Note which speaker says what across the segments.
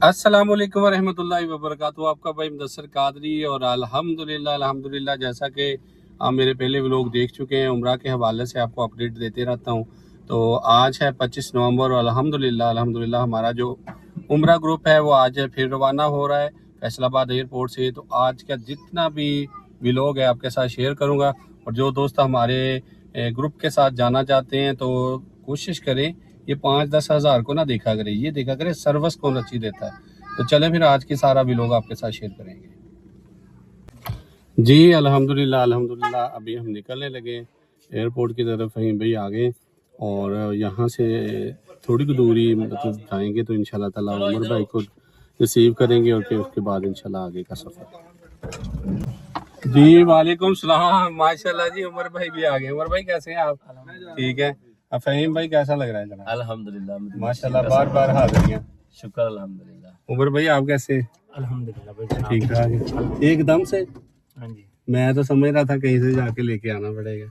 Speaker 1: अस्सलामुअलैकुम वरहमतुल्लाहि वबरकातुहू। आपका भाई मुदस्सिर कादरी। और अल्हम्दुलिल्लाह जैसा कि आप मेरे पहले व्लॉग देख चुके हैं, उम्रा के हवाले से आपको अपडेट देते रहता हूं। तो आज है 25 नवंबर और अल्हम्दुलिल्लाह हमारा जो उम्रा ग्रुप है वो आज फिर रवाना हो रहा है फैसलाबाद एयरपोर्ट से। तो आज का जितना भी व्लॉग है आपके साथ शेयर करूँगा। और जो दोस्त हमारे ग्रुप के साथ जाना चाहते हैं तो कोशिश करें ये 5-10 हज़ार को ना देखा करे, ये देखा करे सर्विस कौन अच्छी देता है। तो चले फिर आज की सारा व्लॉग आपके साथ शेयर करेंगे। जी अल्हम्दुलिल्लाह अभी हम निकलने लगे एयरपोर्ट की तरफ। वहीं भाई आ गए और यहाँ से थोड़ी की दूरी मतलब जाएंगे तो इंशाल्लाह ताला उमर भाई को रिसीव करेंगे और फिर उसके बाद इंशाल्लाह आगे का सफ़र। जी वालेकुम सलाम, माशाल्लाह जी उमर भाई भी आ गए। उमर भाई कैसे हैं आप? ठीक है। अब फहीम भाई कैसा लग रहा है जनाब?
Speaker 2: अल्हम्दुलिल्लाह
Speaker 1: माशाल्लाह बार बार हाजिर।
Speaker 2: शुक्र अल्हम्दुलिल्लाह।
Speaker 1: उमर भाई आप कैसे?
Speaker 2: अल्हम्दुलिल्लाह भाई
Speaker 1: ठीक ठाक एकदम से।
Speaker 2: हाँ जी।
Speaker 1: मैं तो समझ रहा था कहीं से जाके लेके आना पड़ेगा।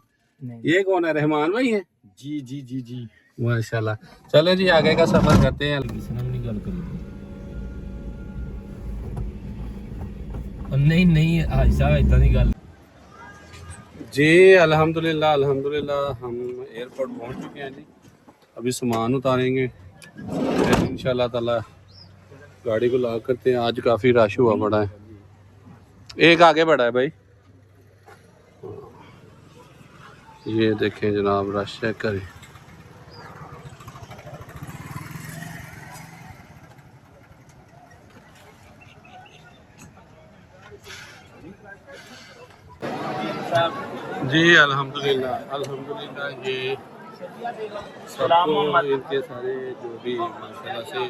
Speaker 1: ये कौन है? रहमान भाई है?
Speaker 2: जी जी जी जी
Speaker 1: माशाल्लाह। चले जी आगे का सफर करते हैं।
Speaker 2: नहीं नहीं आयशा इतना नहीं गल।
Speaker 1: जी अल्हम्दुलिल्लाह हम एयरपोर्ट पहुंच चुके हैं जी। अभी सामान उतारेंगे फिर इंशाल्लाह ताला गाड़ी को लॉक करते हैं। आज काफ़ी रश हुआ पड़ा है। एक आगे बढ़ा है भाई, ये देखें जनाब, रश चेक करें। जी अल्हम्दुलिल्लाह ये सबको इनके सारे जो भी माशाल्लाह से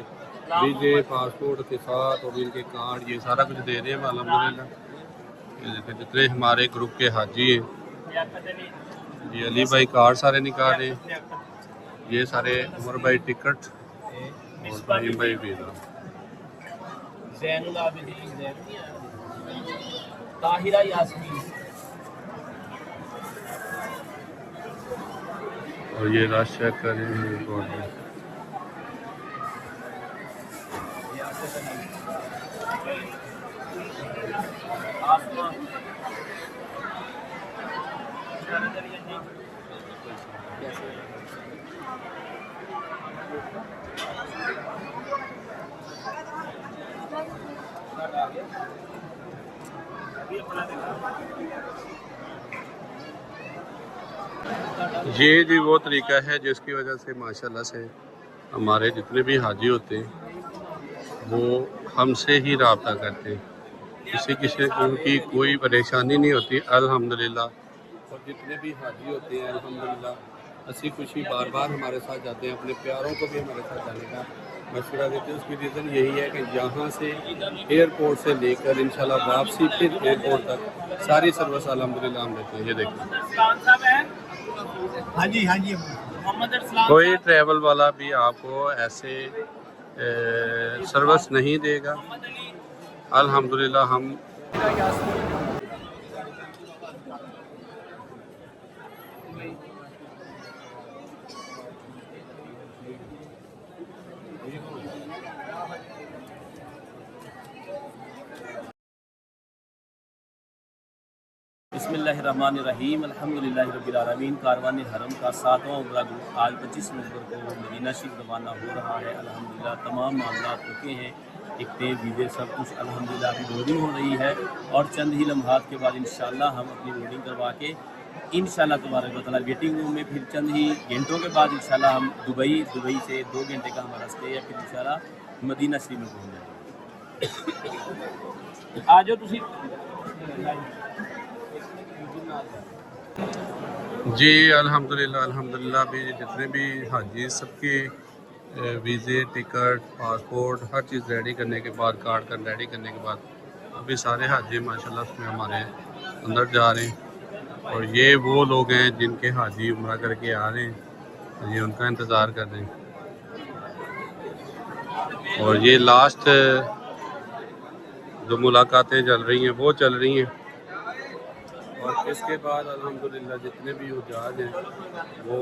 Speaker 1: वीजे पासपोर्ट के साथ और इनके कार्ड ये सारा कुछ दे रहे हैं अल्हम्दुलिल्लाह। ये देखें जितने हमारे ग्रुप के हाजी हैं, ये अली भाई कार्ड सारे निकाल रहे हैं, ये सारे उमर भाई टिकट और फहीम भाई भी। और ये रश चेक कर रहे हैं एयरपोर्ट में। ये जी वो तरीका है जिसकी वजह से माशाल्लाह से हमारे जितने भी हाजी होते हैं वो हमसे ही रब्ता करते हैं, किसी की कोई परेशानी नहीं होती अल्हम्दुलिल्लाह। और जितने भी हाजी होते हैं अल्हम्दुलिल्लाह हंसी खुशी बार बार हमारे साथ जाते हैं। अपने प्यारों को भी हमारे साथ जाने का मशवरा देते हैं। उसकी रीज़न यही है कि यहाँ से एयरपोर्ट से लेकर इंशाल्लाह वापसी फिर एयरपोर्ट तक सारी सर्विस अल्हम्दुलिल्लाह हम देते हैं। ये देखिए
Speaker 2: हाँ जी
Speaker 1: कोई ट्रैवल वाला भी आपको ऐसे सर्विस नहीं देगा अल्हम्दुलिल्लाह। हम
Speaker 2: बिस्मिल्लाहिर्रहमानिर्रहीम अल्हम्दुलिल्लाहि रब्बिल आलमीन। कारवान हरम का 7वां उम्रा ग्रुप आज 25 नवंबर को मदीना शरीफ रवाना हो रहा है। अल्हम्दुलिल्लाह तमाम मामला रुके हैं, टिकटें वीज़े सब कुछ अल्हम्दुलिल्लाह अभी लोडिंग हो रही है और चंद ही लम्हात के बाद इंशाल्लाह हम अपनी लोडिंग करवा के इंशाल्लाह तबारक व तआला वेटिंग रूम में फिर चंद ही घंटों के बाद इंशाल्लाह हम दुबई से 2 घंटे का हमारा स्टे है, फिर इंशाल्लाह मदीना शरीफ में पहुँच जाएंगे। आ जाओ तुसी
Speaker 1: जी अल्हम्दुलिल्लाह भी जितने भी हाजी सबके वीज़े टिकट पासपोर्ट हर चीज़ रेडी करने के बाद, कार्ड का रेडी करने के बाद अभी सारे हाजी माशाल्लाह उसमें हमारे अंदर जा रहे हैं। और ये वो लोग हैं जिनके हाजी उम्रा करके आ रहे हैं, ये उनका इंतज़ार कर रहे हैं। और ये लास्ट जो मुलाकातें चल रही हैं वो चल रही हैं। और इसके बाद अल्हम्दुलिल्लाह जितने भी जहाज हैं वो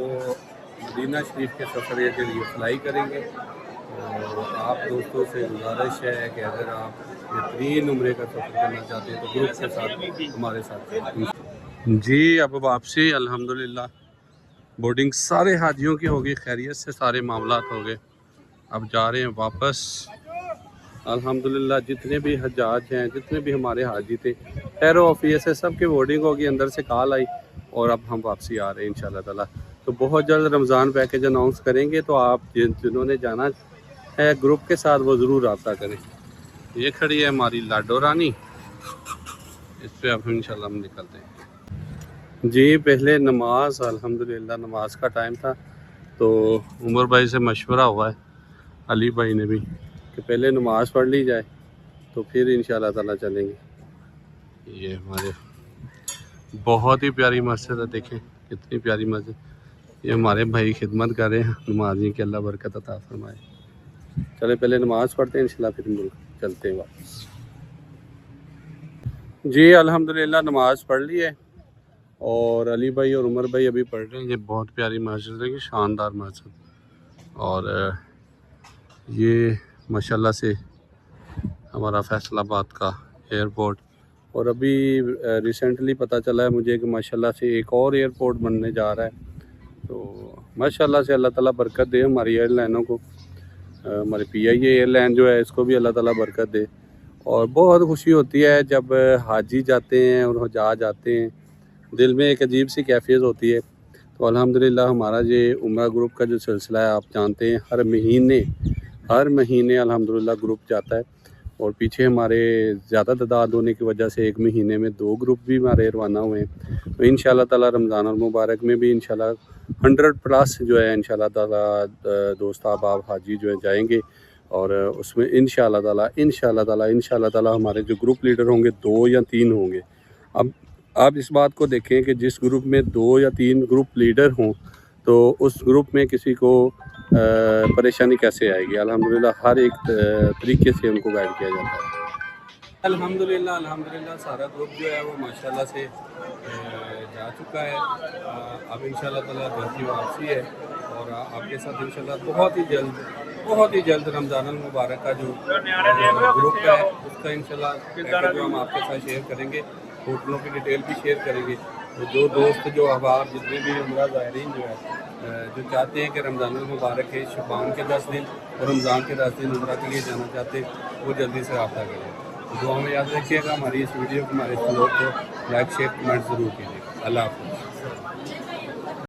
Speaker 1: मदीना शरीफ के सफ़र के लिए फ्लाई करेंगे तो आप दोस्तों से गुजारिश है कि अगर आप बेहतरीन उम्रे का सफ़र करना चाहते हैं तो ग्रुप के साथ हमारे साथ जी। अब वापसी अल्हम्दुलिल्लाह बोर्डिंग सारे हाजियों की होगी, खैरियत से सारे मामलात हो गए। अब जा रहे हैं वापस अल्हम्दुलिल्लाह। जितने भी हजाज हैं, जितने भी हमारे हाजी थे, एरो ऑफिस से सबके बोर्डिंग होगी, अंदर से कॉल आई और अब हम वापसी आ रहे हैं इंशाल्लाह ताला। तो बहुत जल्द रमज़ान पैकेज अनाउंस करेंगे, तो आप जिन्होंने जाना है ग्रुप के साथ वो ज़रूर रब्ता करें। ये खड़ी है हमारी लाडो रानी, इस पर अब इंशाल्लाह हम निकलते हैं जी। पहले नमाज अल्हम्दुलिल्लाह नमाज का टाइम था, तो उमर भाई से मशवरा हुआ है, अली भाई ने भी, कि पहले नमाज पढ़ ली जाए तो फिर इंशाल्लाह ताला चलेंगे। ये हमारे बहुत ही प्यारी मस्जिद है, देखें कितनी प्यारी मस्जिद। ये हमारे भाई खिदमत कर रहे हैं नमाजी की, अल्लाह बरकत अता फरमाए। चले पहले नमाज पढ़ते हैं, इंशाल्लाह फिर मुल्क चलते हैं वापस जी। अल्हम्दुलिल्लाह नमाज पढ़ ली है और अली भाई और उमर भाई अभी पढ़ रहे हैं। ये बहुत प्यारी मस्जिद है, कि शानदार मस्जिद। और ये माशाल्लाह से हमारा फैसलाबाद का एयरपोर्ट। और अभी रिसेंटली पता चला है मुझे कि माशाल्लाह से एक और एयरपोर्ट बनने जा रहा है। तो माशाल्लाह से अल्लाह ताला बरकत दे हमारी एयरलाइनों को, हमारे PIA एयरलाइन जो है इसको भी अल्लाह ताला बरकत दे। और बहुत खुशी होती है जब हाजी जाते हैं और हजाज आते हैं, दिल में एक अजीब सी कैफियत होती है। तो अल्हम्दुलिल्लाह हमारा ये उम्रा ग्रुप का जो सिलसिला है, आप जानते हैं हर महीने अल्हम्दुलिल्लाह ग्रुप जाता है। और पीछे हमारे ज़्यादा तादाद होने की वजह से एक महीने में 2 ग्रुप भी हमारे रवाना हुए हैं। तो इंशाल्लाह ताला रमज़ान और मुबारक में भी इंशाल्लाह 100+ जो है इंशाल्लाह ताला दोस्त अहबाब हाजी जो है जाएंगे। और उसमें इंशाल्लाह ताला हमारे जो ग्रुप लीडर होंगे 2 या 3 होंगे। अब आप इस बात को देखें कि जिस ग्रुप में 2 या 3 ग्रुप लीडर हों, तो उस ग्रुप में किसी को परेशानी कैसे आएगी। अल्हम्दुलिल्लाह हर एक तरीके से उनको गाइड किया जाता है। अल्हम्दुलिल्लाह सारा ग्रुप जो है वो माशाल्लाह से जा चुका है। अब इंशाल्लाह ताला घर की वापसी है और आपके साथ इंशाल्लाह बहुत ही जल्द रमज़ान मुबारक का जो ग्रुप है उसका इंशाल्लाह पैकेज जो हम आपके साथ शेयर करेंगे, होटलों की डिटेल भी शेयर करेंगे। तो जो दोस्त जो अहबाब जितने भी उम्रा ज़ायरीन जो है जो चाहते हैं कि रमज़ान मुबारक के शबान के 10 दिन और रमज़ान के 10 दिन उम्रा के लिए जाना चाहते हैं, वो जल्दी से रब्ता करें। तो दुआ में याद रखिएगा, हमारी इस वीडियो को, हमारे इस ब्लॉग को लाइक शेयर कमेंट ज़रूर कीजिएगा। अल्लाह हाफ़िज़।